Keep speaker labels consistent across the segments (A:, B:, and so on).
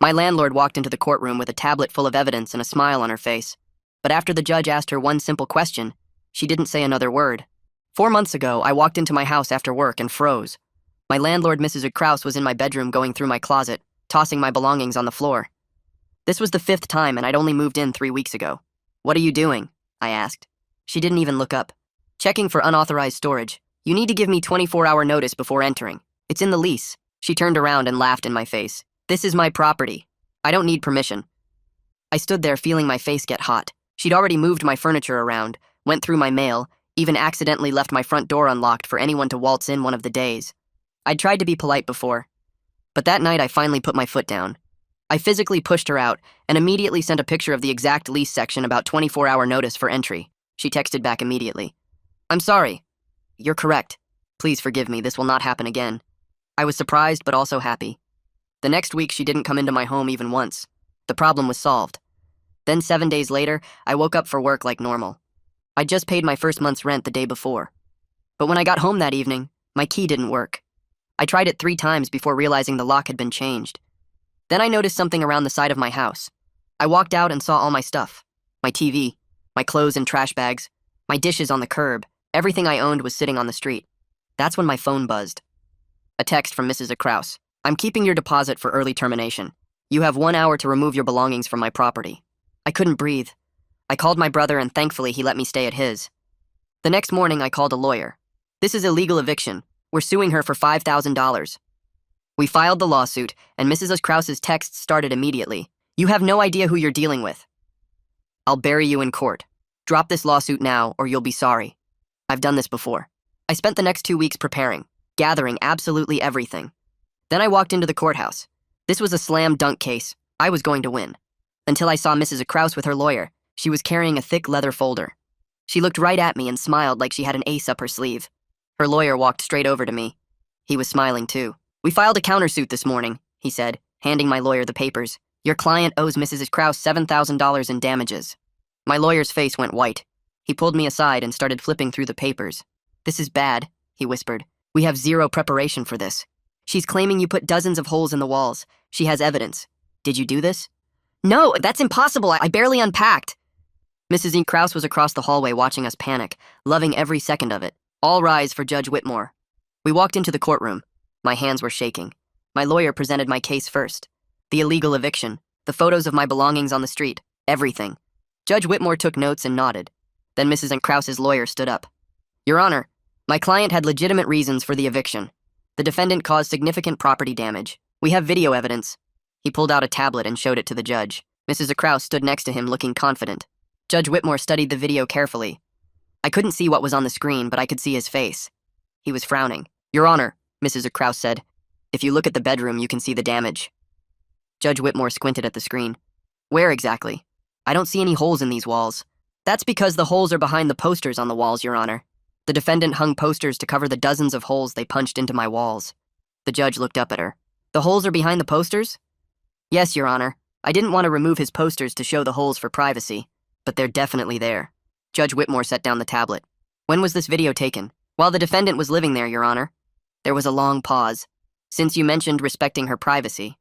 A: My landlord walked into the courtroom with a tablet full of evidence and a smile on her face. But after the judge asked her one simple question, she didn't say another word. 4 months ago, I walked into my house after work and froze. My landlord, Mrs. Krause, was in my bedroom going through my closet, tossing my belongings on the floor. This was the 5th time, and I'd only moved in 3 weeks ago. "What are you doing?" I asked. She didn't even look up. "Checking for unauthorized storage. You need to give me 24-hour notice before entering. It's in the lease." She turned around and laughed in my face. "This is my property. I don't need permission." I stood there feeling my face get hot. She'd already moved my furniture around, went through my mail, even accidentally left my front door unlocked for anyone to waltz in one of the days. I'd tried to be polite before, but that night I finally put my foot down. I physically pushed her out and immediately sent a picture of the exact lease section about 24-hour notice for entry. She texted back immediately. "I'm sorry. You're correct. Please forgive me. This will not happen again." I was surprised but also happy. The next week she didn't come into my home even once. The problem was solved. Then 7 days later, I woke up for work like normal. I'd just paid my first month's rent the day before. But when I got home that evening, my key didn't work. I tried it 3 times before realizing the lock had been changed. Then I noticed something around the side of my house. I walked out and saw all my stuff. My TV, my clothes and trash bags, my dishes on the curb. Everything I owned was sitting on the street. That's when my phone buzzed. A text from Mrs. Krause. "I'm keeping your deposit for early termination. You have 1 hour to remove your belongings from my property." I couldn't breathe. I called my brother and thankfully he let me stay at his. The next morning I called a lawyer. "This is illegal eviction. We're suing her for $5,000. We filed the lawsuit, and Mrs. Krause's texts started immediately. "You have no idea who you're dealing with. I'll bury you in court. Drop this lawsuit now, or you'll be sorry." I've done this before. I spent the next 2 weeks preparing, gathering absolutely everything. Then I walked into the courthouse. This was a slam dunk case. I was going to win. Until I saw Mrs. Krause with her lawyer. She was carrying a thick leather folder. She looked right at me and smiled like she had an ace up her sleeve. Her lawyer walked straight over to me. He was smiling too. "We filed a countersuit this morning," he said, handing my lawyer the papers. "Your client owes Mrs. Krause $7,000 in damages." My lawyer's face went white. He pulled me aside and started flipping through the papers. "This is bad," he whispered. "We have zero preparation for this. She's claiming you put dozens of holes in the walls. She has evidence. Did you do this?" "No, that's impossible. I barely unpacked." Mrs. Krause was across the hallway watching us panic, loving every second of it. "All rise for Judge Whitmore." We walked into the courtroom. My hands were shaking. My lawyer presented my case first. The illegal eviction, the photos of my belongings on the street, everything. Judge Whitmore took notes and nodded. Then Mrs. Krause's lawyer stood up. "Your Honor, my client had legitimate reasons for the eviction. The defendant caused significant property damage. We have video evidence." He pulled out a tablet and showed it to the judge. Mrs. Krause stood next to him looking confident. Judge Whitmore studied the video carefully. I couldn't see what was on the screen, but I could see his face. He was frowning. "Your Honor," Mrs. Krause said, "if you look at the bedroom, you can see the damage." Judge Whitmore squinted at the screen. "Where exactly? I don't see any holes in these walls." "That's because the holes are behind the posters on the walls, Your Honor. The defendant hung posters to cover the dozens of holes they punched into my walls." The judge looked up at her. "The holes are behind the posters?" "Yes, Your Honor. I didn't want to remove his posters to show the holes for privacy, but they're definitely there." Judge Whitmore set down the tablet. "When was this video taken?" "While the defendant was living there, Your Honor." There was a long pause. "Since you mentioned respecting her privacy,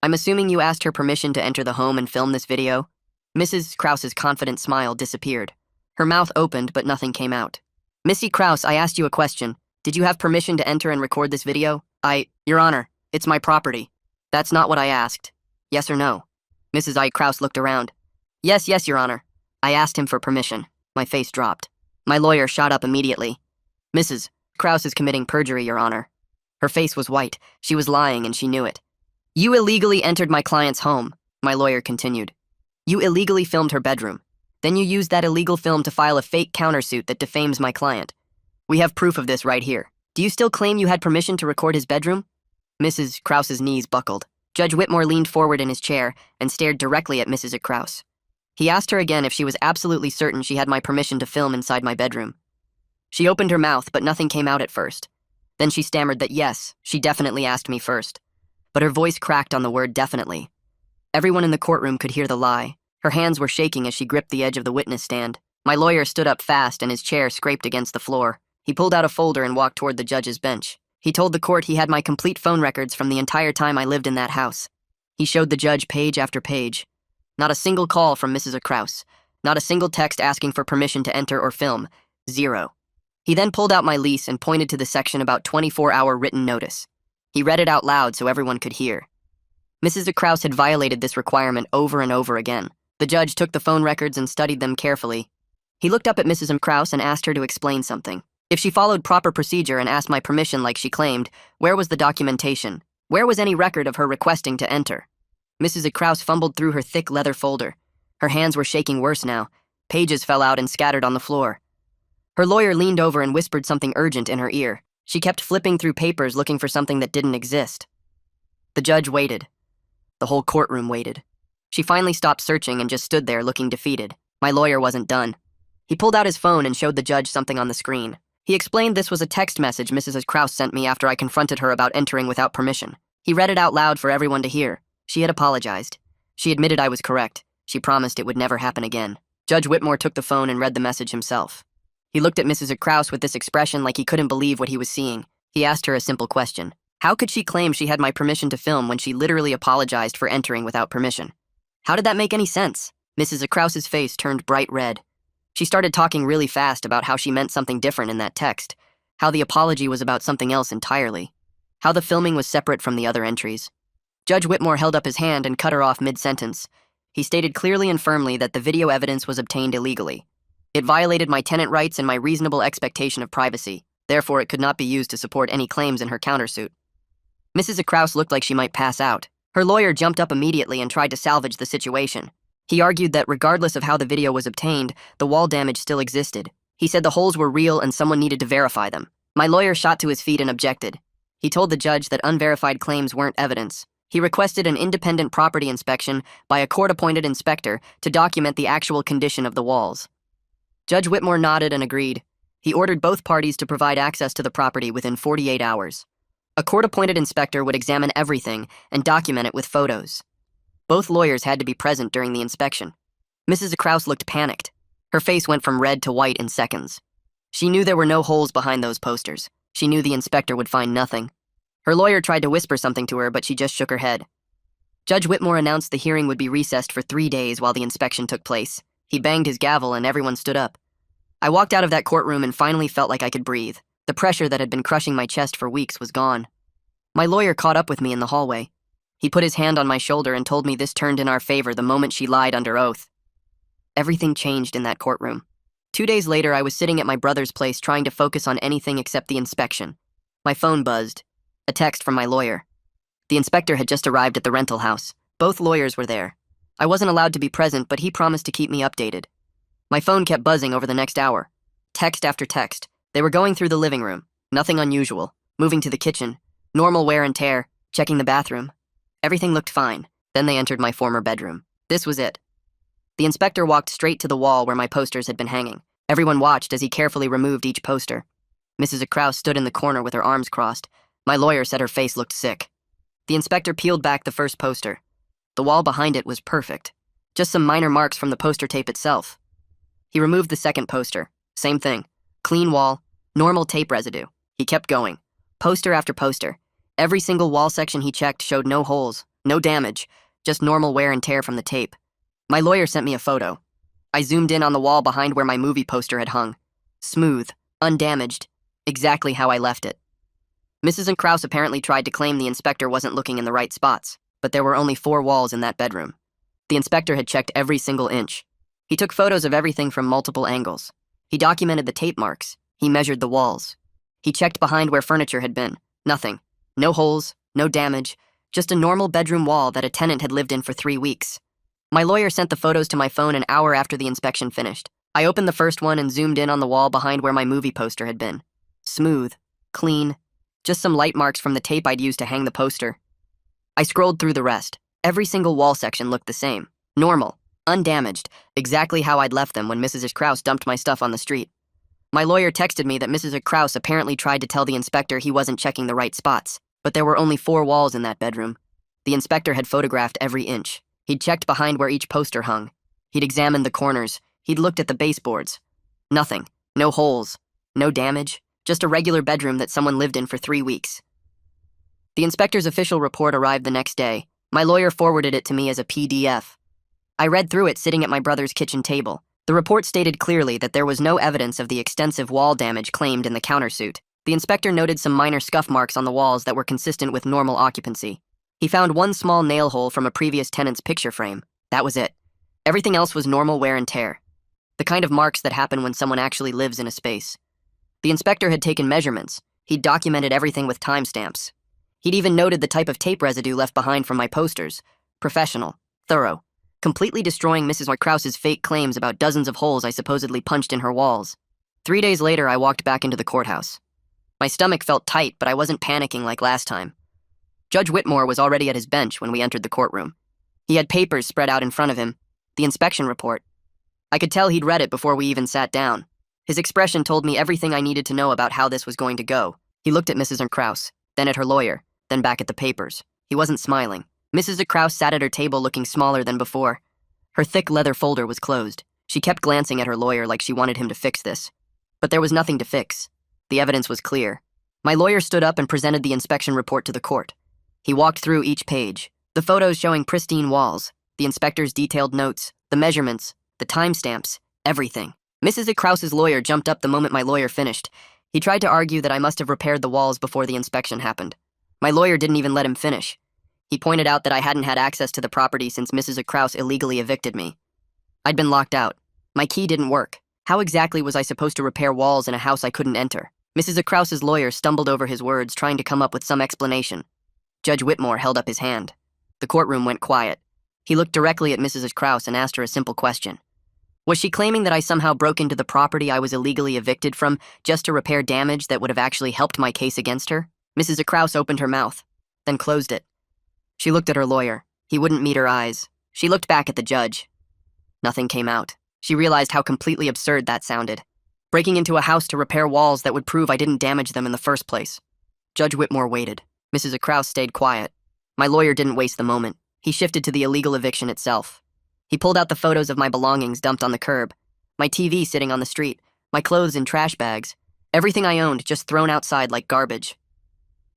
A: I'm assuming you asked her permission to enter the home and film this video?" Mrs. Krause's confident smile disappeared. Her mouth opened, but nothing came out. "Missy Krause, I asked you a question. Did you have permission to enter and record this video?" Your Honor, it's my property." "That's not what I asked. Yes or no?" Mrs. Krause looked around. Yes, Your Honor. I asked him for permission." My face dropped. My lawyer shot up immediately. "Mrs. Krause is committing perjury, Your Honor." Her face was white. She was lying, and she knew it. "You illegally entered my client's home," my lawyer continued. "You illegally filmed her bedroom. Then you used that illegal film to file a fake countersuit that defames my client. We have proof of this right here. Do you still claim you had permission to record his bedroom?" Mrs. Krause's knees buckled. Judge Whitmore leaned forward in his chair and stared directly at Mrs. Krause. He asked her again if she was absolutely certain she had my permission to film inside my bedroom. She opened her mouth, but nothing came out at first. Then she stammered that yes, she definitely asked me first. But her voice cracked on the word definitely. Everyone in the courtroom could hear the lie. Her hands were shaking as she gripped the edge of the witness stand. My lawyer stood up fast and his chair scraped against the floor. He pulled out a folder and walked toward the judge's bench. He told the court he had my complete phone records from the entire time I lived in that house. He showed the judge page after page. Not a single call from Mrs. Kraus. Not a single text asking for permission to enter or film. Zero. He then pulled out my lease and pointed to the section about 24-hour written notice. He read it out loud so everyone could hear. Mrs. Kraus had violated this requirement over and over again. The judge took the phone records and studied them carefully. He looked up at Mrs. Kraus and asked her to explain something. If she followed proper procedure and asked my permission like she claimed, where was the documentation? Where was any record of her requesting to enter? Mrs. Kraus fumbled through her thick leather folder. Her hands were shaking worse now. Pages fell out and scattered on the floor. Her lawyer leaned over and whispered something urgent in her ear. She kept flipping through papers looking for something that didn't exist. The judge waited. The whole courtroom waited. She finally stopped searching and just stood there looking defeated. My lawyer wasn't done. He pulled out his phone and showed the judge something on the screen. He explained this was a text message Mrs. Kraus sent me after I confronted her about entering without permission. He read it out loud for everyone to hear. She had apologized. She admitted I was correct. She promised it would never happen again. Judge Whitmore took the phone and read the message himself. He looked at Mrs. Kraus with this expression like he couldn't believe what he was seeing. He asked her a simple question. How could she claim she had my permission to film when she literally apologized for entering without permission? How did that make any sense? Mrs. Kraus's face turned bright red. She started talking really fast about how she meant something different in that text, how the apology was about something else entirely, how the filming was separate from the other entries. Judge Whitmore held up his hand and cut her off mid-sentence. He stated clearly and firmly that the video evidence was obtained illegally. It violated my tenant rights and my reasonable expectation of privacy. Therefore, it could not be used to support any claims in her countersuit. Mrs. Kraus looked like she might pass out. Her lawyer jumped up immediately and tried to salvage the situation. He argued that regardless of how the video was obtained, the wall damage still existed. He said the holes were real and someone needed to verify them. My lawyer shot to his feet and objected. He told the judge that unverified claims weren't evidence. He requested an independent property inspection by a court-appointed inspector to document the actual condition of the walls. Judge Whitmore nodded and agreed. He ordered both parties to provide access to the property within 48 hours. A court-appointed inspector would examine everything and document it with photos. Both lawyers had to be present during the inspection. Mrs. Kraus looked panicked. Her face went from red to white in seconds. She knew there were no holes behind those posters. She knew the inspector would find nothing. Her lawyer tried to whisper something to her, but she just shook her head. Judge Whitmore announced the hearing would be recessed for 3 days while the inspection took place. He banged his gavel and everyone stood up. I walked out of that courtroom and finally felt like I could breathe. The pressure that had been crushing my chest for weeks was gone. My lawyer caught up with me in the hallway. He put his hand on my shoulder and told me this turned in our favor the moment she lied under oath. Everything changed in that courtroom. 2 days later, I was sitting at my brother's place trying to focus on anything except the inspection. My phone buzzed. A text from my lawyer. The inspector had just arrived at the rental house. Both lawyers were there. I wasn't allowed to be present, but he promised to keep me updated. My phone kept buzzing over the next hour. Text after text. They were going through the living room. Nothing unusual. Moving to the kitchen. Normal wear and tear. Checking the bathroom. Everything looked fine. Then they entered my former bedroom. This was it. The inspector walked straight to the wall where my posters had been hanging. Everyone watched as he carefully removed each poster. Mrs. Kraus stood in the corner with her arms crossed. My lawyer said her face looked sick. The inspector peeled back the first poster. The wall behind it was perfect. Just some minor marks from the poster tape itself. He removed the second poster. Same thing. Clean wall, normal tape residue. He kept going. Poster after poster. Every single wall section he checked showed no holes, no damage, just normal wear and tear from the tape. My lawyer sent me a photo. I zoomed in on the wall behind where my movie poster had hung. Smooth, undamaged, exactly how I left it. Mrs. Kraus apparently tried to claim the inspector wasn't looking in the right spots, but there were only 4 walls in that bedroom. The inspector had checked every single inch. He took photos of everything from multiple angles. He documented the tape marks. He measured the walls. He checked behind where furniture had been. Nothing. No holes, no damage, just a normal bedroom wall that a tenant had lived in for 3 weeks. My lawyer sent the photos to my phone an hour after the inspection finished. I opened the first one and zoomed in on the wall behind where my movie poster had been. Smooth, clean, just some light marks from the tape I'd used to hang the poster. I scrolled through the rest. Every single wall section looked the same. Normal, undamaged, exactly how I'd left them when Mrs. Kraus dumped my stuff on the street. My lawyer texted me that Mrs. Kraus apparently tried to tell the inspector he wasn't checking the right spots, but there were only 4 walls in that bedroom. The inspector had photographed every inch. He'd checked behind where each poster hung. He'd examined the corners. He'd looked at the baseboards. Nothing. No holes. No damage. Just a regular bedroom that someone lived in for 3 weeks. The inspector's official report arrived the next day. My lawyer forwarded it to me as a PDF. I read through it sitting at my brother's kitchen table. The report stated clearly that there was no evidence of the extensive wall damage claimed in the countersuit. The inspector noted some minor scuff marks on the walls that were consistent with normal occupancy. He found one small nail hole from a previous tenant's picture frame. That was it. Everything else was normal wear and tear. The kind of marks that happen when someone actually lives in a space. The inspector had taken measurements. He'd documented everything with timestamps. He'd even noted the type of tape residue left behind from my posters. Professional. Thorough. Completely destroying Mrs. Krause's fake claims about dozens of holes I supposedly punched in her walls. 3 days later, I walked back into the courthouse. My stomach felt tight, but I wasn't panicking like last time. Judge Whitmore was already at his bench when we entered the courtroom. He had papers spread out in front of him, the inspection report. I could tell he'd read it before we even sat down. His expression told me everything I needed to know about how this was going to go. He looked at Mrs. Krause, then at her lawyer, then back at the papers. He wasn't smiling. Mrs. Krause sat at her table looking smaller than before. Her thick leather folder was closed. She kept glancing at her lawyer like she wanted him to fix this. But there was nothing to fix. The evidence was clear. My lawyer stood up and presented the inspection report to the court. He walked through each page, the photos showing pristine walls, the inspector's detailed notes, the measurements, the timestamps, everything. Mrs. Krause's lawyer jumped up the moment my lawyer finished. He tried to argue that I must have repaired the walls before the inspection happened. My lawyer didn't even let him finish. He pointed out that I hadn't had access to the property since Mrs. Krause illegally evicted me. I'd been locked out. My key didn't work. How exactly was I supposed to repair walls in a house I couldn't enter? Mrs. Krause's lawyer stumbled over his words, trying to come up with some explanation. Judge Whitmore held up his hand. The courtroom went quiet. He looked directly at Mrs. Krause and asked her a simple question. Was she claiming that I somehow broke into the property I was illegally evicted from just to repair damage that would have actually helped my case against her? Mrs. Krause opened her mouth, then closed it. She looked at her lawyer. He wouldn't meet her eyes. She looked back at the judge. Nothing came out. She realized how completely absurd that sounded. Breaking into a house to repair walls that would prove I didn't damage them in the first place. Judge Whitmore waited. Mrs. Krause stayed quiet. My lawyer didn't waste the moment. He shifted to the illegal eviction itself. He pulled out the photos of my belongings dumped on the curb, my TV sitting on the street, my clothes in trash bags, everything I owned just thrown outside like garbage.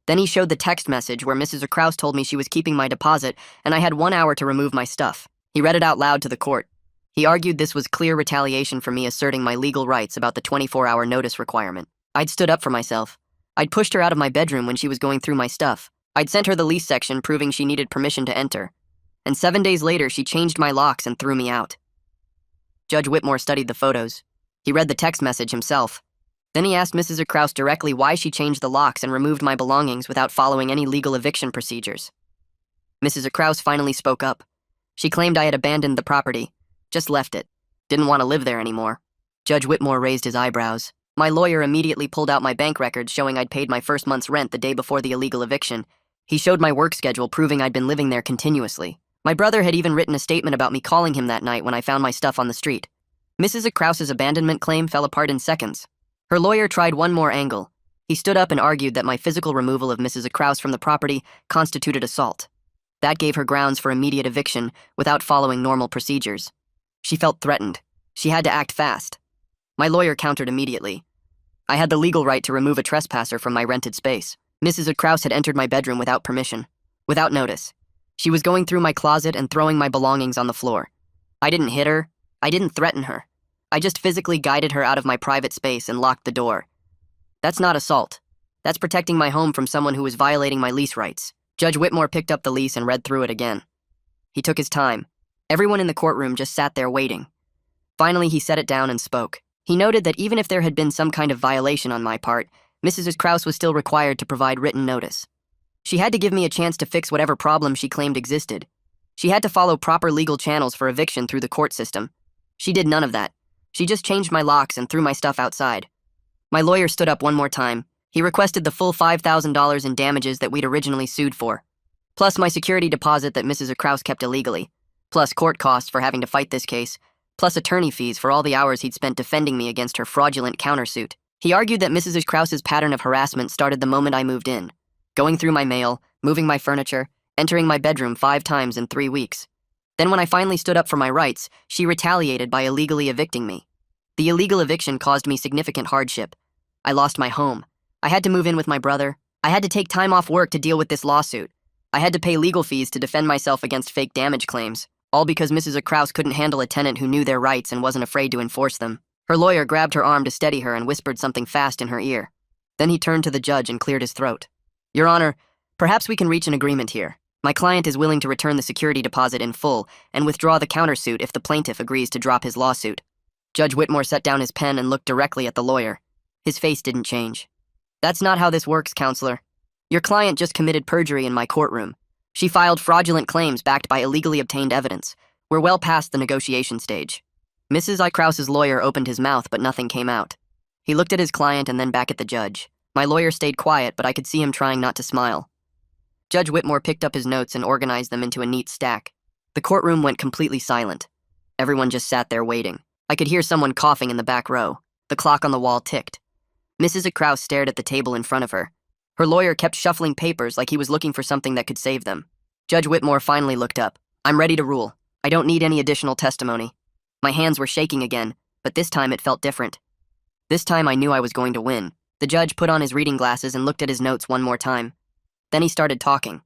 A: Then he showed the text message where Mrs. Krause told me she was keeping my deposit and I had 1 hour to remove my stuff. He read it out loud to the court. He argued this was clear retaliation for me asserting my legal rights about the 24-hour notice requirement. I'd stood up for myself. I'd pushed her out of my bedroom when she was going through my stuff. I'd sent her the lease section proving she needed permission to enter. And 7 days later, she changed my locks and threw me out. Judge Whitmore studied the photos. He read the text message himself. Then he asked Mrs. Krause directly why she changed the locks and removed my belongings without following any legal eviction procedures. Mrs. Krause finally spoke up. She claimed I had abandoned the property, just left it, didn't want to live there anymore. Judge Whitmore raised his eyebrows. My lawyer immediately pulled out my bank records showing I'd paid my first month's rent the day before the illegal eviction. He showed my work schedule proving I'd been living there continuously. My brother had even written a statement about me calling him that night when I found my stuff on the street. Mrs. Krause's abandonment claim fell apart in seconds. Her lawyer tried one more angle. He stood up and argued that my physical removal of Mrs. Krause from the property constituted assault. That gave her grounds for immediate eviction without following normal procedures. She felt threatened. She had to act fast. My lawyer countered immediately. I had the legal right to remove a trespasser from my rented space. Mrs. Krause had entered my bedroom without permission, without notice. She was going through my closet and throwing my belongings on the floor. I didn't hit her. I didn't threaten her. I just physically guided her out of my private space and locked the door. That's not assault. That's protecting my home from someone who was violating my lease rights. Judge Whitmore picked up the lease and read through it again. He took his time. Everyone in the courtroom just sat there waiting. Finally, he set it down and spoke. He noted that even if there had been some kind of violation on my part, Mrs. Krause was still required to provide written notice. She had to give me a chance to fix whatever problem she claimed existed. She had to follow proper legal channels for eviction through the court system. She did none of that. She just changed my locks and threw my stuff outside. My lawyer stood up one more time. He requested the full $5,000 in damages that we'd originally sued for, plus my security deposit that Mrs. Krause kept illegally, plus court costs for having to fight this case, plus attorney fees for all the hours he'd spent defending me against her fraudulent countersuit. He argued that Mrs. Krause's pattern of harassment started the moment I moved in, going through my mail, moving my furniture, entering my bedroom 5 times in 3 weeks. Then when I finally stood up for my rights, she retaliated by illegally evicting me. The illegal eviction caused me significant hardship. I lost my home. I had to move in with my brother. I had to take time off work to deal with this lawsuit. I had to pay legal fees to defend myself against fake damage claims, all because Mrs. Kraus couldn't handle a tenant who knew their rights and wasn't afraid to enforce them. Her lawyer grabbed her arm to steady her and whispered something fast in her ear. Then he turned to the judge and cleared his throat. Your Honor, perhaps we can reach an agreement here. My client is willing to return the security deposit in full and withdraw the countersuit if the plaintiff agrees to drop his lawsuit. Judge Whitmore set down his pen and looked directly at the lawyer. His face didn't change. That's not how this works, counselor. Your client just committed perjury in my courtroom. She filed fraudulent claims backed by illegally obtained evidence. We're well past the negotiation stage. Mrs. Krause's lawyer opened his mouth, but nothing came out. He looked at his client and then back at the judge. My lawyer stayed quiet, but I could see him trying not to smile. Judge Whitmore picked up his notes and organized them into a neat stack. The courtroom went completely silent. Everyone just sat there waiting. I could hear someone coughing in the back row. The clock on the wall ticked. Mrs. Krause stared at the table in front of her. Her lawyer kept shuffling papers like he was looking for something that could save them. Judge Whitmore finally looked up. I'm ready to rule. I don't need any additional testimony. My hands were shaking again, but this time it felt different. This time I knew I was going to win. The judge put on his reading glasses and looked at his notes one more time. Then he started talking.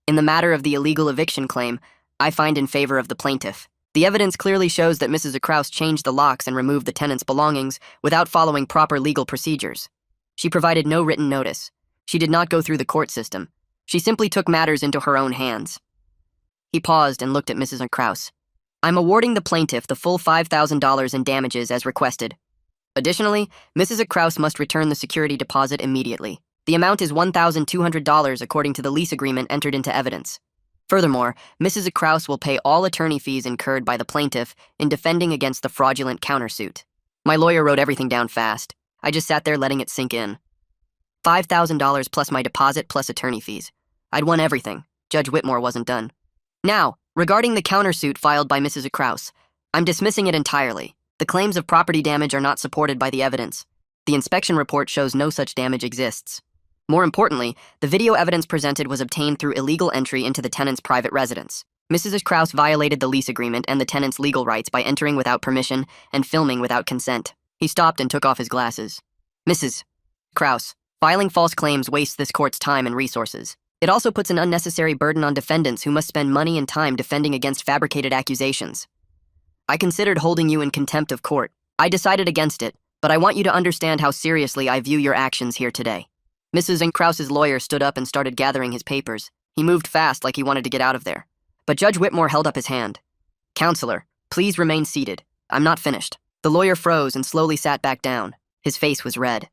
A: In the matter of the illegal eviction claim, I find in favor of the plaintiff. The evidence clearly shows that Mrs. Krause changed the locks and removed the tenant's belongings without following proper legal procedures. She provided no written notice. She did not go through the court system. She simply took matters into her own hands. He paused and looked at Mrs. Krause. I'm awarding the plaintiff the full $5,000 in damages as requested. Additionally, Mrs. Krause must return the security deposit immediately. The amount is $1,200 according to the lease agreement entered into evidence. Furthermore, Mrs. Krause will pay all attorney fees incurred by the plaintiff in defending against the fraudulent countersuit. My lawyer wrote everything down fast. I just sat there letting it sink in. $5,000 plus my deposit plus attorney fees. I'd won everything. Judge Whitmore wasn't done. Now, regarding the countersuit filed by Mrs. Krause, I'm dismissing it entirely. The claims of property damage are not supported by the evidence. The inspection report shows no such damage exists. More importantly, the video evidence presented was obtained through illegal entry into the tenant's private residence. Mrs. Krause violated the lease agreement and the tenant's legal rights by entering without permission and filming without consent. He stopped and took off his glasses. Mrs. Krause, filing false claims wastes this court's time and resources. It also puts an unnecessary burden on defendants who must spend money and time defending against fabricated accusations. I considered holding you in contempt of court. I decided against it, but I want you to understand how seriously I view your actions here today. Mrs. Krause's lawyer stood up and started gathering his papers. He moved fast like he wanted to get out of there. But Judge Whitmore held up his hand. Counselor, please remain seated. I'm not finished. The lawyer froze and slowly sat back down. His face was red.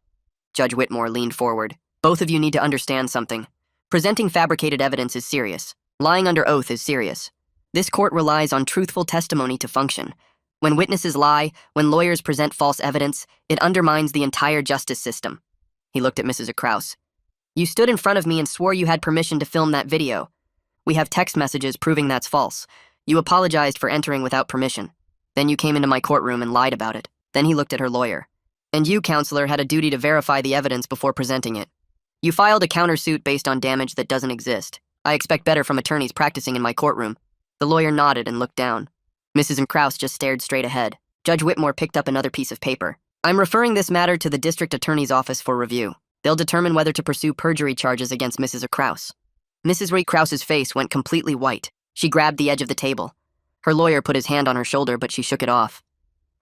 A: Judge Whitmore leaned forward. Both of you need to understand something. Presenting fabricated evidence is serious. Lying under oath is serious. This court relies on truthful testimony to function. When witnesses lie, when lawyers present false evidence, it undermines the entire justice system. He looked at Mrs. Krause. You stood in front of me and swore you had permission to film that video. We have text messages proving that's false. You apologized for entering without permission. Then you came into my courtroom and lied about it. Then he looked at her lawyer. And you, counselor, had a duty to verify the evidence before presenting it. You filed a countersuit based on damage that doesn't exist. I expect better from attorneys practicing in my courtroom. The lawyer nodded and looked down. Mrs. Krause just stared straight ahead. Judge Whitmore picked up another piece of paper. I'm referring this matter to the district attorney's office for review. They'll determine whether to pursue perjury charges against Mrs. Krause. Mrs. Krause's face went completely white. She grabbed the edge of the table. Her lawyer put his hand on her shoulder, but she shook it off.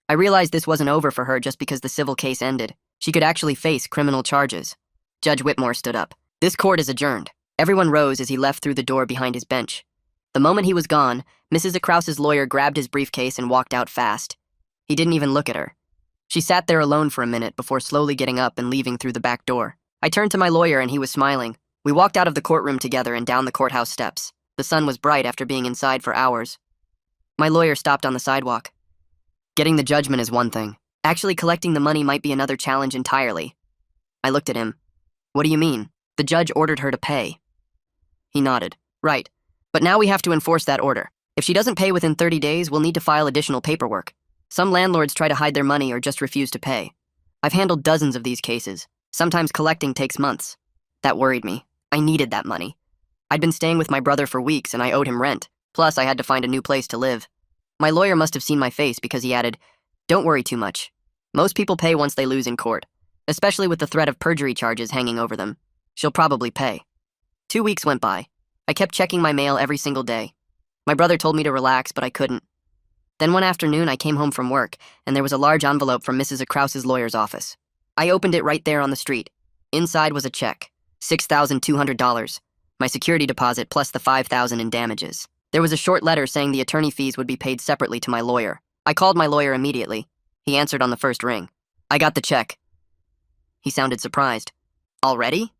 A: I realized this wasn't over for her just because the civil case ended. She could actually face criminal charges. Judge Whitmore stood up. This court is adjourned. Everyone rose as he left through the door behind his bench. The moment he was gone, Mrs. Krause's lawyer grabbed his briefcase and walked out fast. He didn't even look at her. She sat there alone for a minute before slowly getting up and leaving through the back door. I turned to my lawyer and he was smiling. We walked out of the courtroom together and down the courthouse steps. The sun was bright after being inside for hours. My lawyer stopped on the sidewalk. Getting the judgment is one thing. Actually collecting the money might be another challenge entirely. I looked at him. What do you mean? The judge ordered her to pay. He nodded. Right. But now we have to enforce that order. If she doesn't pay within 30 days, we'll need to file additional paperwork. Some landlords try to hide their money or just refuse to pay. I've handled dozens of these cases. Sometimes collecting takes months. That worried me. I needed that money. I'd been staying with my brother for weeks and I owed him rent. Plus, I had to find a new place to live. My lawyer must have seen my face because he added, Don't worry too much. Most people pay once they lose in court, especially with the threat of perjury charges hanging over them. She'll probably pay. 2 weeks went by. I kept checking my mail every single day. My brother told me to relax, but I couldn't. Then one afternoon, I came home from work, and there was a large envelope from Mrs. Krause's lawyer's office. I opened it right there on the street. Inside was a check, $6,200, my security deposit plus the $5,000 in damages. There was a short letter saying the attorney fees would be paid separately to my lawyer. I called my lawyer immediately. He answered on the first ring. I got the check. He sounded surprised. Already?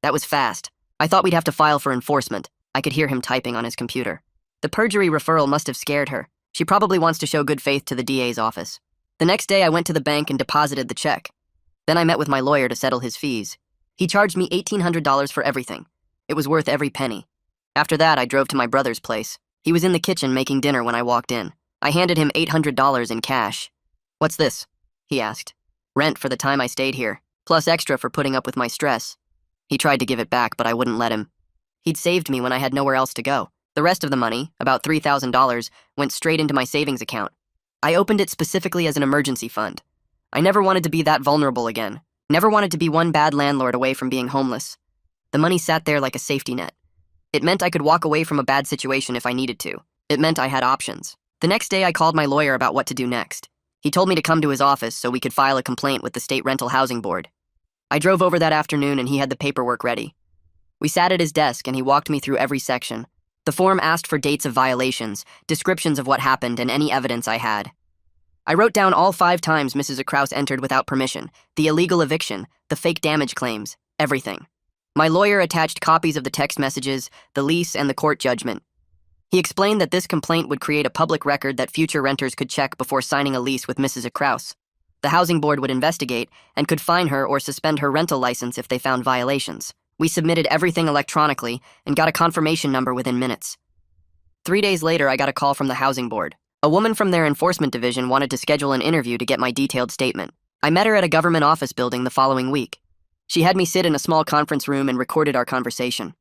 A: That was fast. I thought we'd have to file for enforcement. I could hear him typing on his computer. The perjury referral must have scared her. She probably wants to show good faith to the DA's office. The next day, I went to the bank and deposited the check. Then I met with my lawyer to settle his fees. He charged me $1,800 for everything. It was worth every penny. After that, I drove to my brother's place. He was in the kitchen making dinner when I walked in. I handed him $800 in cash. "What's this?" he asked. "Rent for the time I stayed here, plus extra for putting up with my stress." He tried to give it back, but I wouldn't let him. He'd saved me when I had nowhere else to go. The rest of the money, about $3,000, went straight into my savings account. I opened it specifically as an emergency fund. I never wanted to be that vulnerable again. Never wanted to be one bad landlord away from being homeless. The money sat there like a safety net. It meant I could walk away from a bad situation if I needed to. It meant I had options. The next day, I called my lawyer about what to do next. He told me to come to his office so we could file a complaint with the State Rental Housing Board. I drove over that afternoon and he had the paperwork ready. We sat at his desk and he walked me through every section. The form asked for dates of violations, descriptions of what happened, and any evidence I had. I wrote down all 5 times Mrs. Krause entered without permission, the illegal eviction, the fake damage claims, everything. My lawyer attached copies of the text messages, the lease, and the court judgment. He explained that this complaint would create a public record that future renters could check before signing a lease with Mrs. Krause. The housing board would investigate and could fine her or suspend her rental license if they found violations. We submitted everything electronically and got a confirmation number within minutes. 3 days later, I got a call from the housing board. A woman from their enforcement division wanted to schedule an interview to get my detailed statement. I met her at a government office building the following week. She had me sit in a small conference room and recorded our conversation.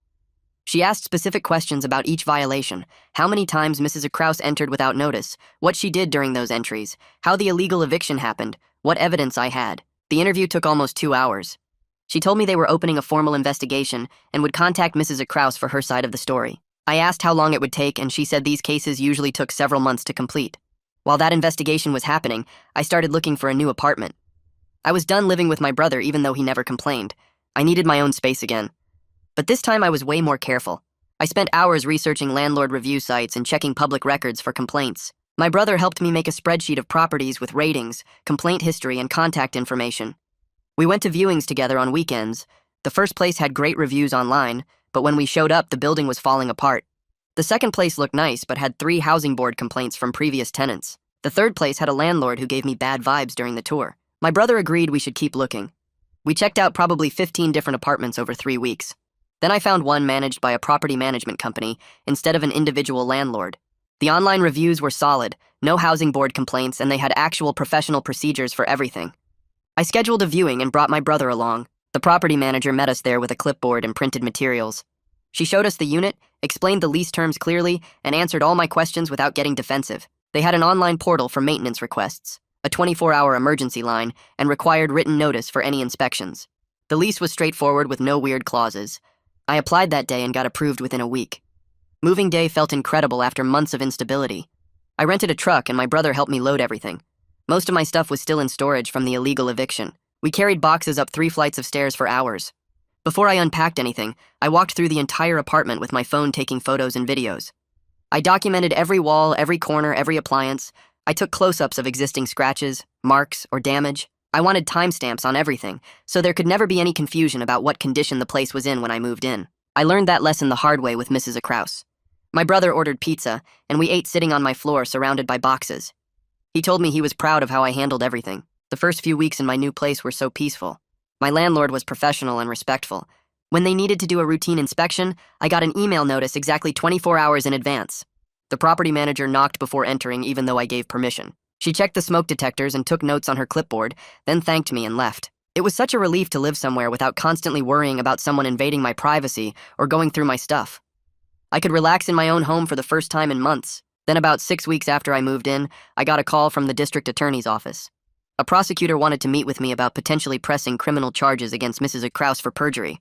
A: She asked specific questions about each violation, how many times Mrs. Krause entered without notice, what she did during those entries, how the illegal eviction happened, what evidence I had. The interview took almost 2 hours. She told me they were opening a formal investigation and would contact Mrs. Krause for her side of the story. I asked how long it would take, and she said these cases usually took several months to complete. While that investigation was happening, I started looking for a new apartment. I was done living with my brother even though he never complained. I needed my own space again. But this time I was way more careful. I spent hours researching landlord review sites and checking public records for complaints. My brother helped me make a spreadsheet of properties with ratings, complaint history, and contact information. We went to viewings together on weekends. The first place had great reviews online, but when we showed up, the building was falling apart. The second place looked nice, but had 3 housing board complaints from previous tenants. The third place had a landlord who gave me bad vibes during the tour. My brother agreed we should keep looking. We checked out probably 15 different apartments over 3 weeks. Then I found one managed by a property management company instead of an individual landlord. The online reviews were solid, no housing board complaints, and they had actual professional procedures for everything. I scheduled a viewing and brought my brother along. The property manager met us there with a clipboard and printed materials. She showed us the unit, explained the lease terms clearly, and answered all my questions without getting defensive. They had an online portal for maintenance requests, a 24-hour emergency line, and required written notice for any inspections. The lease was straightforward with no weird clauses. I applied that day and got approved within a week. Moving day felt incredible after months of instability. I rented a truck and my brother helped me load everything. Most of my stuff was still in storage from the illegal eviction. We carried boxes up 3 flights of stairs for hours. Before I unpacked anything, I walked through the entire apartment with my phone taking photos and videos. I documented every wall, every corner, every appliance. I took close-ups of existing scratches, marks, or damage. I wanted timestamps on everything, so there could never be any confusion about what condition the place was in when I moved in. I learned that lesson the hard way with Mrs. Krause. My brother ordered pizza, and we ate sitting on my floor surrounded by boxes. He told me he was proud of how I handled everything. The first few weeks in my new place were so peaceful. My landlord was professional and respectful. When they needed to do a routine inspection, I got an email notice exactly 24 hours in advance. The property manager knocked before entering even though I gave permission. She checked the smoke detectors and took notes on her clipboard, then thanked me and left. It was such a relief to live somewhere without constantly worrying about someone invading my privacy or going through my stuff. I could relax in my own home for the first time in months. Then about 6 weeks after I moved in, I got a call from the district attorney's office. A prosecutor wanted to meet with me about potentially pressing criminal charges against Mrs. Krause for perjury.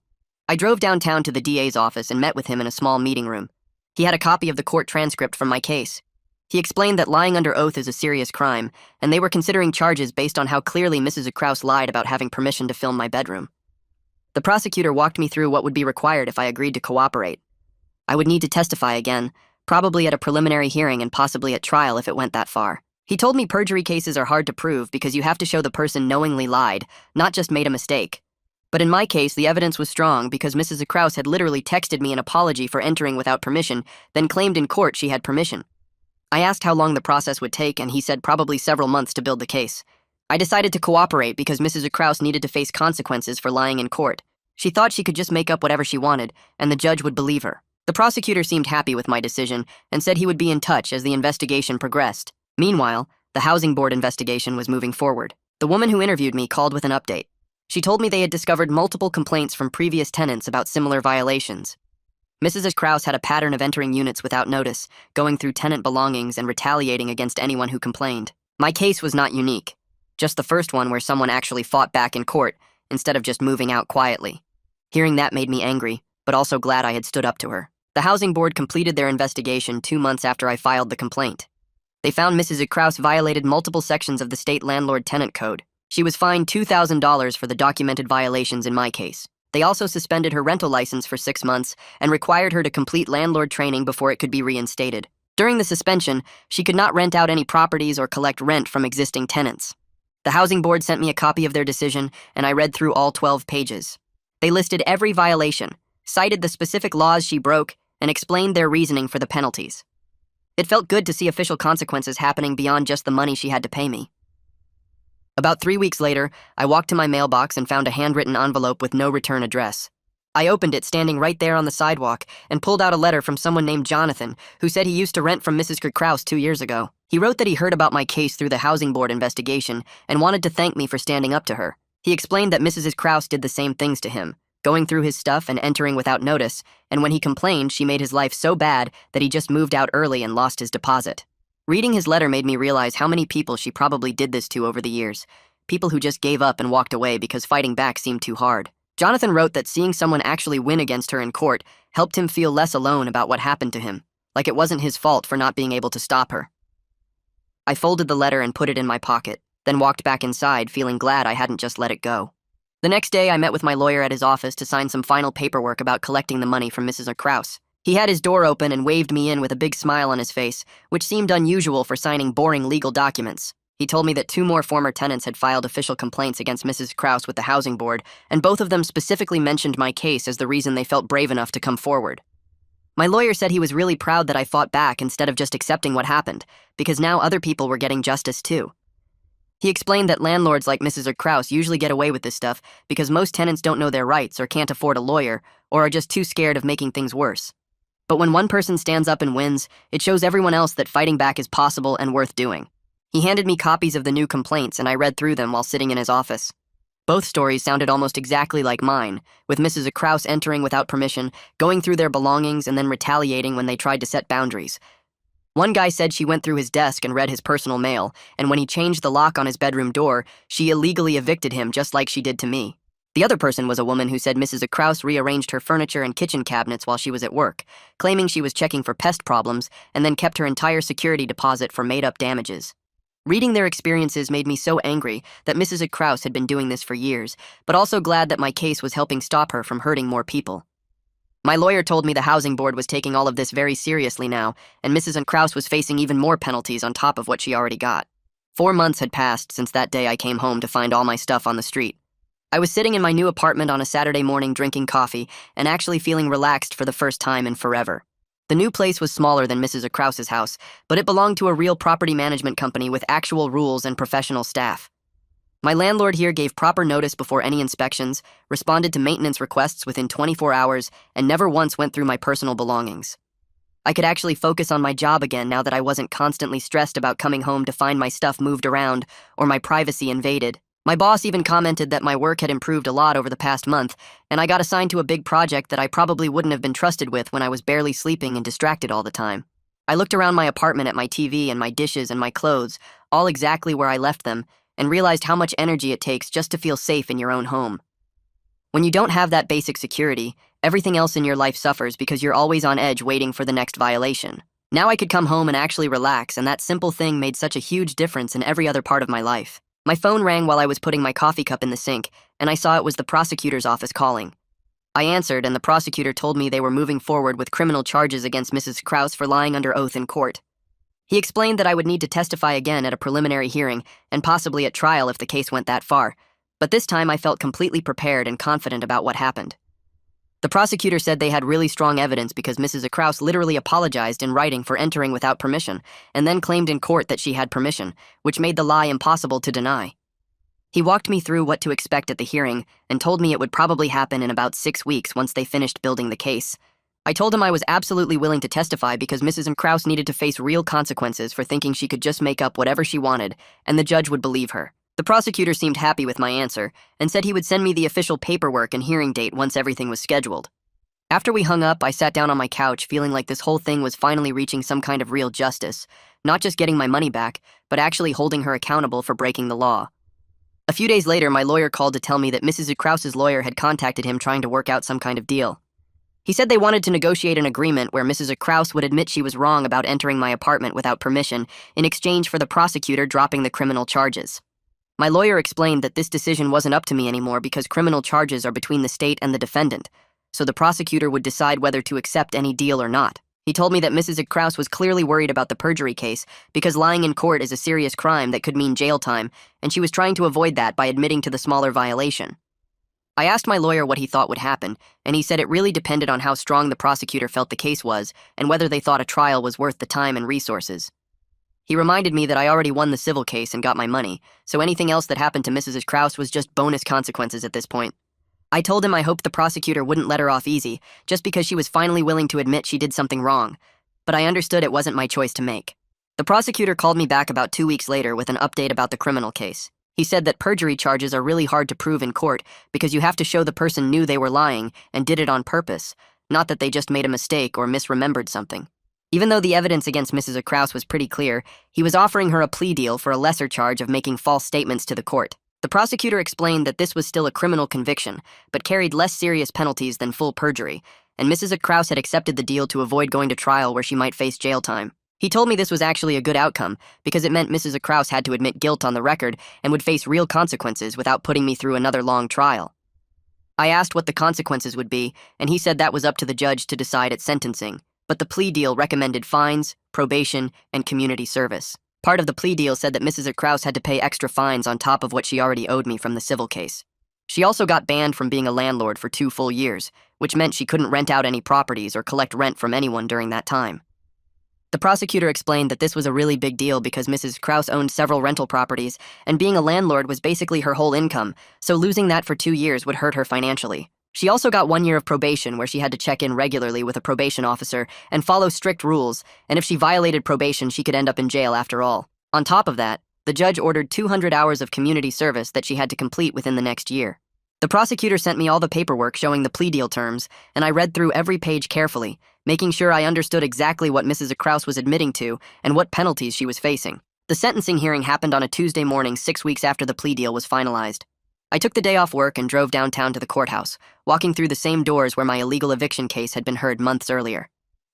A: I drove downtown to the DA's office and met with him in a small meeting room. He had a copy of the court transcript from my case. He explained that lying under oath is a serious crime, and they were considering charges based on how clearly Mrs. Kraus lied about having permission to film my bedroom. The prosecutor walked me through what would be required if I agreed to cooperate. I would need to testify again, probably at a preliminary hearing and possibly at trial if it went that far. He told me perjury cases are hard to prove because you have to show the person knowingly lied, not just made a mistake. But in my case, the evidence was strong because Mrs. Kraus had literally texted me an apology for entering without permission, then claimed in court she had permission. I asked how long the process would take, and he said probably several months to build the case. I decided to cooperate because Mrs. Kraus needed to face consequences for lying in court. She thought she could just make up whatever she wanted, and the judge would believe her. The prosecutor seemed happy with my decision and said he would be in touch as the investigation progressed. Meanwhile, the housing board investigation was moving forward. The woman who interviewed me called with an update. She told me they had discovered multiple complaints from previous tenants about similar violations. Mrs. Kraus had a pattern of entering units without notice, going through tenant belongings and retaliating against anyone who complained. My case was not unique, just the first one where someone actually fought back in court instead of just moving out quietly. Hearing that made me angry, but also glad I had stood up to her. The housing board completed their investigation 2 months after I filed the complaint. They found Mrs. Kraus violated multiple sections of the state landlord-tenant code. She was fined $2,000 for the documented violations in my case. They also suspended her rental license for 6 months and required her to complete landlord training before it could be reinstated. During the suspension, she could not rent out any properties or collect rent from existing tenants. The housing board sent me a copy of their decision, and I read through all 12 pages. They listed every violation, cited the specific laws she broke, and explained their reasoning for the penalties. It felt good to see official consequences happening beyond just the money she had to pay me. About 3 weeks later, I walked to my mailbox and found a handwritten envelope with no return address. I opened it standing right there on the sidewalk and pulled out a letter from someone named Jonathan, who said he used to rent from Mrs. Kraus 2 years ago. He wrote that he heard about my case through the housing board investigation and wanted to thank me for standing up to her. He explained that Mrs. Kraus did the same things to him, going through his stuff and entering without notice, and when he complained, she made his life so bad that he just moved out early and lost his deposit. Reading his letter made me realize how many people she probably did this to over the years. People who just gave up and walked away because fighting back seemed too hard. Jonathan wrote that seeing someone actually win against her in court helped him feel less alone about what happened to him, like it wasn't his fault for not being able to stop her. I folded the letter and put it in my pocket, then walked back inside, feeling glad I hadn't just let it go. The next day, I met with my lawyer at his office to sign some final paperwork about collecting the money from Mrs. Kraus. He had his door open and waved me in with a big smile on his face, which seemed unusual for signing boring legal documents. He told me that 2 more former tenants had filed official complaints against Mrs. Kraus with the housing board, and both of them specifically mentioned my case as the reason they felt brave enough to come forward. My lawyer said he was really proud that I fought back instead of just accepting what happened, because now other people were getting justice too. He explained that landlords like Mrs. Kraus usually get away with this stuff because most tenants don't know their rights or can't afford a lawyer or are just too scared of making things worse. But when one person stands up and wins, it shows everyone else that fighting back is possible and worth doing. He handed me copies of the new complaints, and I read through them while sitting in his office. Both stories sounded almost exactly like mine, with Mrs. Kraus entering without permission, going through their belongings, and then retaliating when they tried to set boundaries. One guy said she went through his desk and read his personal mail, and when he changed the lock on his bedroom door, she illegally evicted him just like she did to me. The other person was a woman who said Mrs. Kraus rearranged her furniture and kitchen cabinets while she was at work, claiming she was checking for pest problems, and then kept her entire security deposit for made-up damages. Reading their experiences made me so angry that Mrs. Kraus had been doing this for years, but also glad that my case was helping stop her from hurting more people. My lawyer told me the housing board was taking all of this very seriously now, and Mrs. Kraus was facing even more penalties on top of what she already got. 4 months had passed since that day I came home to find all my stuff on the street. I was sitting in my new apartment on a Saturday morning drinking coffee and actually feeling relaxed for the first time in forever. The new place was smaller than Mrs. Kraus's house, but it belonged to a real property management company with actual rules and professional staff. My landlord here gave proper notice before any inspections, responded to maintenance requests within 24 hours, and never once went through my personal belongings. I could actually focus on my job again now that I wasn't constantly stressed about coming home to find my stuff moved around or my privacy invaded. My boss even commented that my work had improved a lot over the past month, and I got assigned to a big project that I probably wouldn't have been trusted with when I was barely sleeping and distracted all the time. I looked around my apartment at my TV and my dishes and my clothes, all exactly where I left them, and realized how much energy it takes just to feel safe in your own home. When you don't have that basic security, everything else in your life suffers because you're always on edge waiting for the next violation. Now I could come home and actually relax, and that simple thing made such a huge difference in every other part of my life. My phone rang while I was putting my coffee cup in the sink, and I saw it was the prosecutor's office calling. I answered, and the prosecutor told me they were moving forward with criminal charges against Mrs. Kraus for lying under oath in court. He explained that I would need to testify again at a preliminary hearing, and possibly at trial if the case went that far, but this time I felt completely prepared and confident about what happened. The prosecutor said they had really strong evidence because Mrs. Kraus literally apologized in writing for entering without permission, and then claimed in court that she had permission, which made the lie impossible to deny. He walked me through what to expect at the hearing and told me it would probably happen in about 6 weeks once they finished building the case. I told him I was absolutely willing to testify because Mrs. Kraus needed to face real consequences for thinking she could just make up whatever she wanted, and the judge would believe her. The prosecutor seemed happy with my answer and said he would send me the official paperwork and hearing date once everything was scheduled. After we hung up, I sat down on my couch feeling like this whole thing was finally reaching some kind of real justice, not just getting my money back, but actually holding her accountable for breaking the law. A few days later, my lawyer called to tell me that Mrs. Kraus's lawyer had contacted him trying to work out some kind of deal. He said they wanted to negotiate an agreement where Mrs. Kraus would admit she was wrong about entering my apartment without permission in exchange for the prosecutor dropping the criminal charges. My lawyer explained that this decision wasn't up to me anymore because criminal charges are between the state and the defendant, so the prosecutor would decide whether to accept any deal or not. He told me that Mrs. Kraus was clearly worried about the perjury case because lying in court is a serious crime that could mean jail time, and she was trying to avoid that by admitting to the smaller violation. I asked my lawyer what he thought would happen, and he said it really depended on how strong the prosecutor felt the case was and whether they thought a trial was worth the time and resources. He reminded me that I already won the civil case and got my money, so anything else that happened to Mrs. Kraus was just bonus consequences at this point. I told him I hoped the prosecutor wouldn't let her off easy, just because she was finally willing to admit she did something wrong, but I understood it wasn't my choice to make. The prosecutor called me back about 2 weeks later with an update about the criminal case. He said that perjury charges are really hard to prove in court because you have to show the person knew they were lying and did it on purpose, not that they just made a mistake or misremembered something. Even though the evidence against Mrs. Kraus was pretty clear, he was offering her a plea deal for a lesser charge of making false statements to the court. The prosecutor explained that this was still a criminal conviction, but carried less serious penalties than full perjury, and Mrs. Kraus had accepted the deal to avoid going to trial where she might face jail time. He told me this was actually a good outcome because it meant Mrs. Kraus had to admit guilt on the record and would face real consequences without putting me through another long trial. I asked what the consequences would be, and he said that was up to the judge to decide at sentencing, but the plea deal recommended fines, probation, and community service. Part of the plea deal said that Mrs. Kraus had to pay extra fines on top of what she already owed me from the civil case. She also got banned from being a landlord for 2 full years, which meant she couldn't rent out any properties or collect rent from anyone during that time. The prosecutor explained that this was a really big deal because Mrs. Kraus owned several rental properties, and being a landlord was basically her whole income, so losing that for 2 years would hurt her financially. She also got 1 year of probation where she had to check in regularly with a probation officer and follow strict rules, and if she violated probation, she could end up in jail after all. On top of that, the judge ordered 200 hours of community service that she had to complete within the next year. The prosecutor sent me all the paperwork showing the plea deal terms, and I read through every page carefully, making sure I understood exactly what Mrs. Kraus was admitting to and what penalties she was facing. The sentencing hearing happened on a Tuesday morning 6 weeks after the plea deal was finalized. I took the day off work and drove downtown to the courthouse, walking through the same doors where my illegal eviction case had been heard months earlier.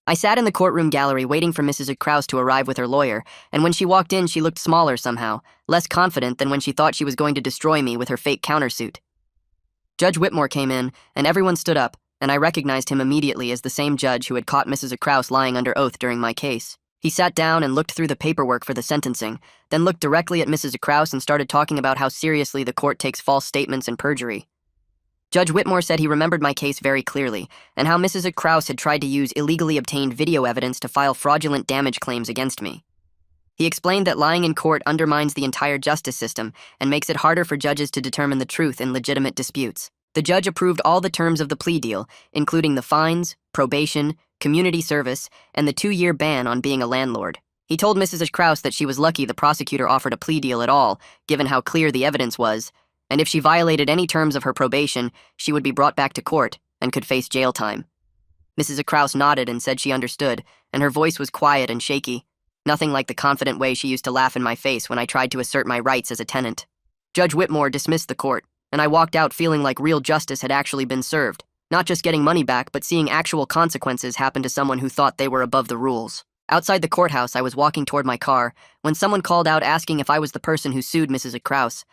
A: I sat in the courtroom gallery waiting for Mrs. Kraus to arrive with her lawyer, and when she walked in, she looked smaller somehow, less confident than when she thought she was going to destroy me with her fake countersuit. Judge Whitmore came in, and everyone stood up, and I recognized him immediately as the same judge who had caught Mrs. Kraus lying under oath during my case. He sat down and looked through the paperwork for the sentencing, then looked directly at Mrs. Kraus and started talking about how seriously the court takes false statements and perjury. Judge Whitmore said he remembered my case very clearly, and how Mrs. Kraus had tried to use illegally obtained video evidence to file fraudulent damage claims against me. He explained that lying in court undermines the entire justice system and makes it harder for judges to determine the truth in legitimate disputes. The judge approved all the terms of the plea deal, including the fines, probation, community service, and the 2-year ban on being a landlord. He told Mrs. Kraus that she was lucky the prosecutor offered a plea deal at all, given how clear the evidence was, and if she violated any terms of her probation, she would be brought back to court and could face jail time. Mrs. Kraus nodded and said she understood, and her voice was quiet and shaky, nothing like the confident way she used to laugh in my face when I tried to assert my rights as a tenant. Judge Whitmore dismissed the court, and I walked out feeling like real justice had actually been served. Not just getting money back, but seeing actual consequences happen to someone who thought they were above the rules. Outside the courthouse, I was walking toward my car when someone called out asking if I was the person who sued Mrs. Krause.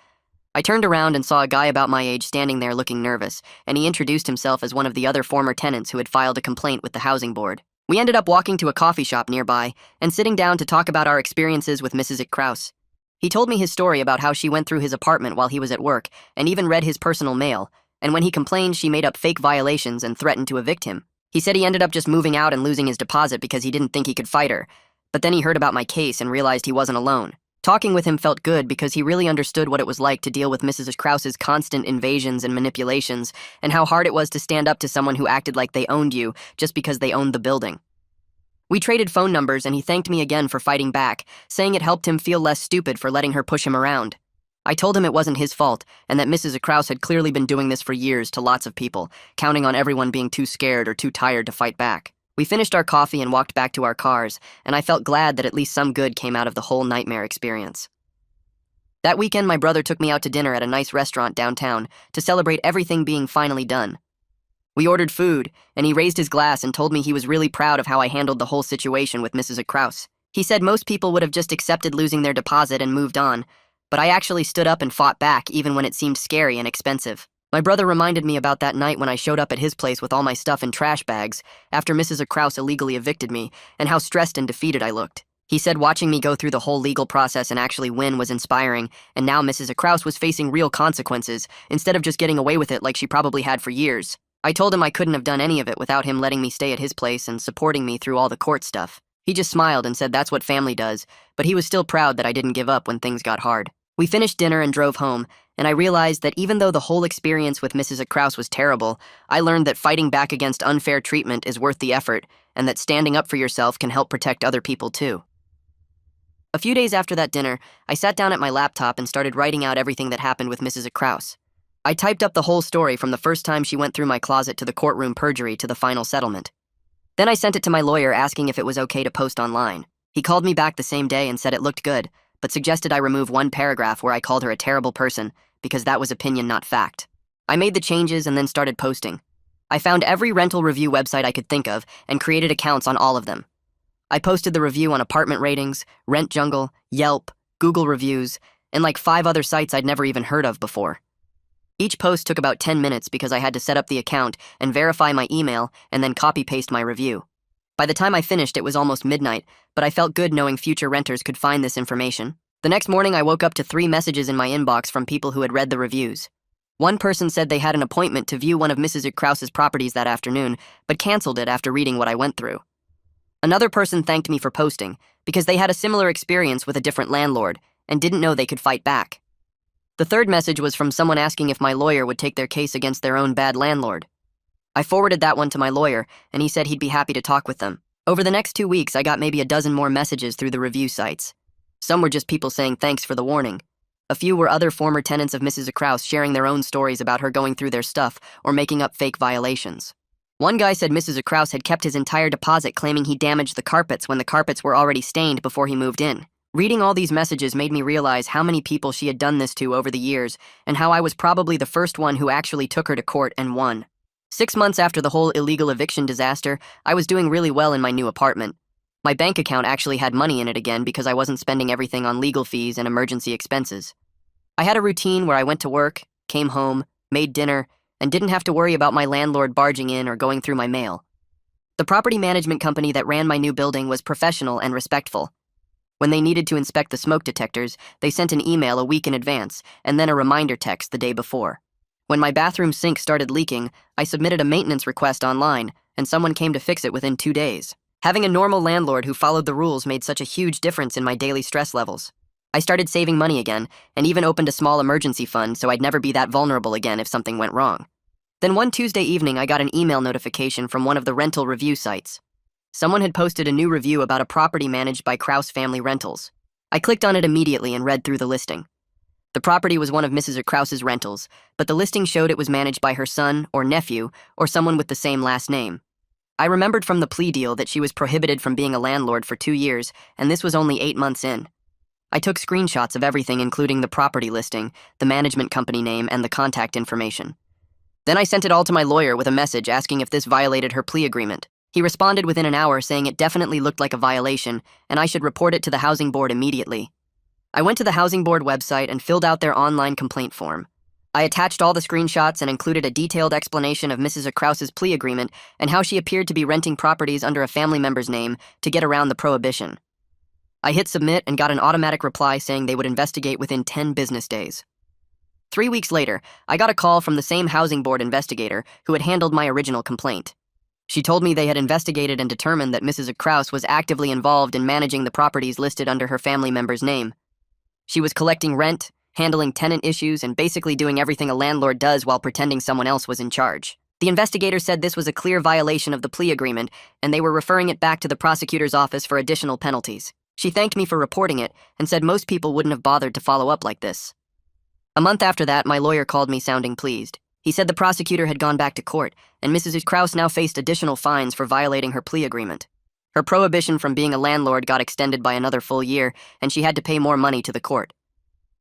A: I turned around and saw a guy about my age standing there looking nervous, and he introduced himself as one of the other former tenants who had filed a complaint with the housing board. We ended up walking to a coffee shop nearby and sitting down to talk about our experiences with Mrs. Krause. He told me his story about how she went through his apartment while he was at work and even read his personal mail, and when he complained, she made up fake violations and threatened to evict him. He said he ended up just moving out and losing his deposit because he didn't think he could fight her, but then he heard about my case and realized he wasn't alone. Talking with him felt good because he really understood what it was like to deal with Mrs. Krause's constant invasions and manipulations, and how hard it was to stand up to someone who acted like they owned you just because they owned the building. We traded phone numbers and he thanked me again for fighting back, saying it helped him feel less stupid for letting her push him around. I told him it wasn't his fault, and that Mrs. Krause had clearly been doing this for years to lots of people, counting on everyone being too scared or too tired to fight back. We finished our coffee and walked back to our cars, and I felt glad that at least some good came out of the whole nightmare experience. That weekend, my brother took me out to dinner at a nice restaurant downtown to celebrate everything being finally done. We ordered food, and he raised his glass and told me he was really proud of how I handled the whole situation with Mrs. Krause. He said most people would have just accepted losing their deposit and moved on, but I actually stood up and fought back even when it seemed scary and expensive. My brother reminded me about that night when I showed up at his place with all my stuff in trash bags after Mrs. Krause illegally evicted me, and how stressed and defeated I looked. He said watching me go through the whole legal process and actually win was inspiring, and now Mrs. Krause was facing real consequences instead of just getting away with it like she probably had for years. I told him I couldn't have done any of it without him letting me stay at his place and supporting me through all the court stuff. He just smiled and said that's what family does, but he was still proud that I didn't give up when things got hard. We finished dinner and drove home, and I realized that even though the whole experience with Mrs. Krause was terrible, I learned that fighting back against unfair treatment is worth the effort, and that standing up for yourself can help protect other people too. A few days after that dinner, I sat down at my laptop and started writing out everything that happened with Mrs. Krause. I typed up the whole story from the first time she went through my closet to the courtroom perjury to the final settlement. Then I sent it to my lawyer asking if it was okay to post online. He called me back the same day and said it looked good, but suggested I remove one paragraph where I called her a terrible person because that was opinion, not fact. I made the changes and then started posting. I found every rental review website I could think of and created accounts on all of them. I posted the review on Apartment Ratings, Rent Jungle, Yelp, Google Reviews, and like 5 other sites I'd never even heard of before. Each post took about 10 minutes because I had to set up the account and verify my email and then copy-paste my review. By the time I finished, it was almost midnight, but I felt good knowing future renters could find this information. The next morning, I woke up to 3 messages in my inbox from people who had read the reviews. One person said they had an appointment to view one of Mrs. Krause's properties that afternoon, but canceled it after reading what I went through. Another person thanked me for posting because they had a similar experience with a different landlord and didn't know they could fight back. The third message was from someone asking if my lawyer would take their case against their own bad landlord. I forwarded that one to my lawyer, and he said he'd be happy to talk with them. Over the next 2 weeks, I got maybe a dozen more messages through the review sites. Some were just people saying thanks for the warning. A few were other former tenants of Mrs. Krause sharing their own stories about her going through their stuff or making up fake violations. One guy said Mrs. Krause had kept his entire deposit, claiming he damaged the carpets when the carpets were already stained before he moved in. Reading all these messages made me realize how many people she had done this to over the years, and how I was probably the first one who actually took her to court and won. 6 months after the whole illegal eviction disaster, I was doing really well in my new apartment. My bank account actually had money in it again because I wasn't spending everything on legal fees and emergency expenses. I had a routine where I went to work, came home, made dinner, and didn't have to worry about my landlord barging in or going through my mail. The property management company that ran my new building was professional and respectful. When they needed to inspect the smoke detectors, they sent an email a week in advance and then a reminder text the day before. When my bathroom sink started leaking, I submitted a maintenance request online, and someone came to fix it within 2 days. Having a normal landlord who followed the rules made such a huge difference in my daily stress levels. I started saving money again, and even opened a small emergency fund so I'd never be that vulnerable again if something went wrong. Then one Tuesday evening, I got an email notification from one of the rental review sites. Someone had posted a new review about a property managed by Krause Family Rentals. I clicked on it immediately and read through the listing. The property was one of Mrs. Krause's rentals, but the listing showed it was managed by her son or nephew or someone with the same last name. I remembered from the plea deal that she was prohibited from being a landlord for 2 years, and this was only 8 months in. I took screenshots of everything, including the property listing, the management company name, and the contact information. Then I sent it all to my lawyer with a message asking if this violated her plea agreement. He responded within an hour saying it definitely looked like a violation and I should report it to the housing board immediately. I went to the housing board website and filled out their online complaint form. I attached all the screenshots and included a detailed explanation of Mrs. Krause's plea agreement and how she appeared to be renting properties under a family member's name to get around the prohibition. I hit submit and got an automatic reply saying they would investigate within 10 business days. 3 weeks later, I got a call from the same housing board investigator who had handled my original complaint. She told me they had investigated and determined that Mrs. Krause was actively involved in managing the properties listed under her family member's name. She was collecting rent, handling tenant issues, and basically doing everything a landlord does while pretending someone else was in charge. The investigator said this was a clear violation of the plea agreement, and they were referring it back to the prosecutor's office for additional penalties. She thanked me for reporting it and said most people wouldn't have bothered to follow up like this. A month after that, my lawyer called me sounding pleased. He said the prosecutor had gone back to court, and Mrs. Krause now faced additional fines for violating her plea agreement. Her prohibition from being a landlord got extended by another full year, and she had to pay more money to the court.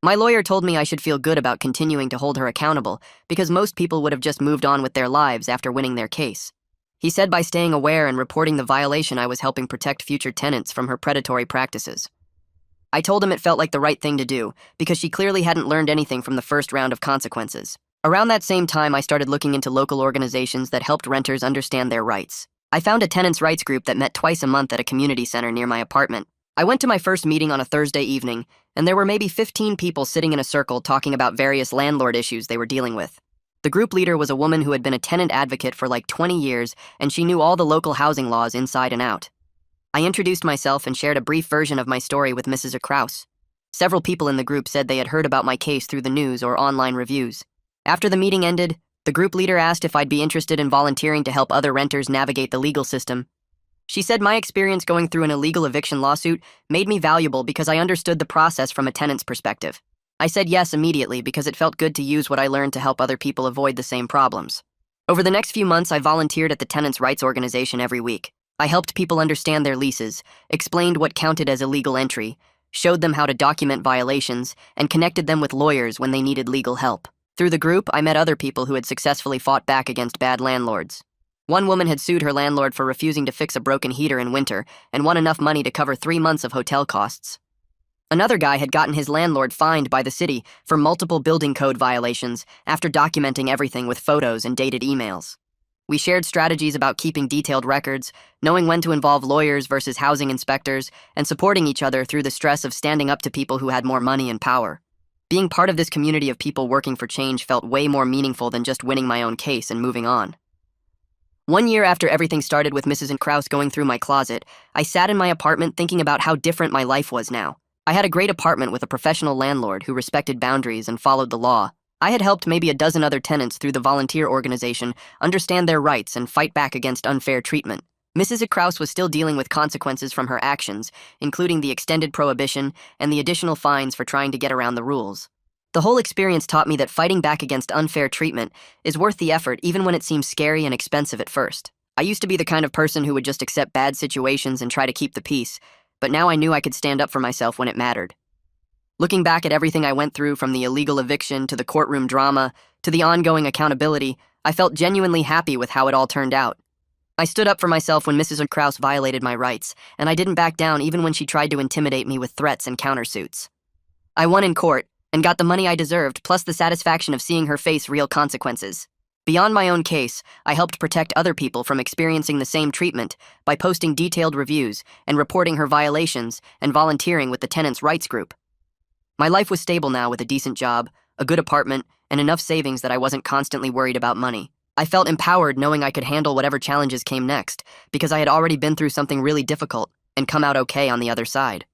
A: My lawyer told me I should feel good about continuing to hold her accountable, because most people would have just moved on with their lives after winning their case. He said by staying aware and reporting the violation, I was helping protect future tenants from her predatory practices. I told him it felt like the right thing to do, because she clearly hadn't learned anything from the first round of consequences. Around that same time, I started looking into local organizations that helped renters understand their rights. I found a tenants' rights group that met twice a month at a community center near my apartment. I went to my first meeting on a Thursday evening, and there were maybe 15 people sitting in a circle talking about various landlord issues they were dealing with. The group leader was a woman who had been a tenant advocate for like 20 years, and she knew all the local housing laws inside and out. I introduced myself and shared a brief version of my story with Mrs. Krause. Several people in the group said they had heard about my case through the news or online reviews. After the meeting ended, the group leader asked if I'd be interested in volunteering to help other renters navigate the legal system. She said my experience going through an illegal eviction lawsuit made me valuable because I understood the process from a tenant's perspective. I said yes immediately because it felt good to use what I learned to help other people avoid the same problems. Over the next few months, I volunteered at the tenants' rights organization every week. I helped people understand their leases, explained what counted as illegal entry, showed them how to document violations, and connected them with lawyers when they needed legal help. Through the group, I met other people who had successfully fought back against bad landlords. One woman had sued her landlord for refusing to fix a broken heater in winter and won enough money to cover 3 months of hotel costs. Another guy had gotten his landlord fined by the city for multiple building code violations after documenting everything with photos and dated emails. We shared strategies about keeping detailed records, knowing when to involve lawyers versus housing inspectors, and supporting each other through the stress of standing up to people who had more money and power. Being part of this community of people working for change felt way more meaningful than just winning my own case and moving on. 1 year after everything started with Mrs. Krause going through my closet, I sat in my apartment thinking about how different my life was now. I had a great apartment with a professional landlord who respected boundaries and followed the law. I had helped maybe a dozen other tenants through the volunteer organization understand their rights and fight back against unfair treatment. Mrs. Krause was still dealing with consequences from her actions, including the extended prohibition and the additional fines for trying to get around the rules. The whole experience taught me that fighting back against unfair treatment is worth the effort even when it seems scary and expensive at first. I used to be the kind of person who would just accept bad situations and try to keep the peace, but now I knew I could stand up for myself when it mattered. Looking back at everything I went through, from the illegal eviction to the courtroom drama to the ongoing accountability, I felt genuinely happy with how it all turned out. I stood up for myself when Mrs. Krause violated my rights, and I didn't back down even when she tried to intimidate me with threats and countersuits. I won in court and got the money I deserved, plus the satisfaction of seeing her face real consequences. Beyond my own case, I helped protect other people from experiencing the same treatment by posting detailed reviews and reporting her violations and volunteering with the tenants' rights group. My life was stable now with a decent job, a good apartment, and enough savings that I wasn't constantly worried about money. I felt empowered knowing I could handle whatever challenges came next because I had already been through something really difficult and come out okay on the other side.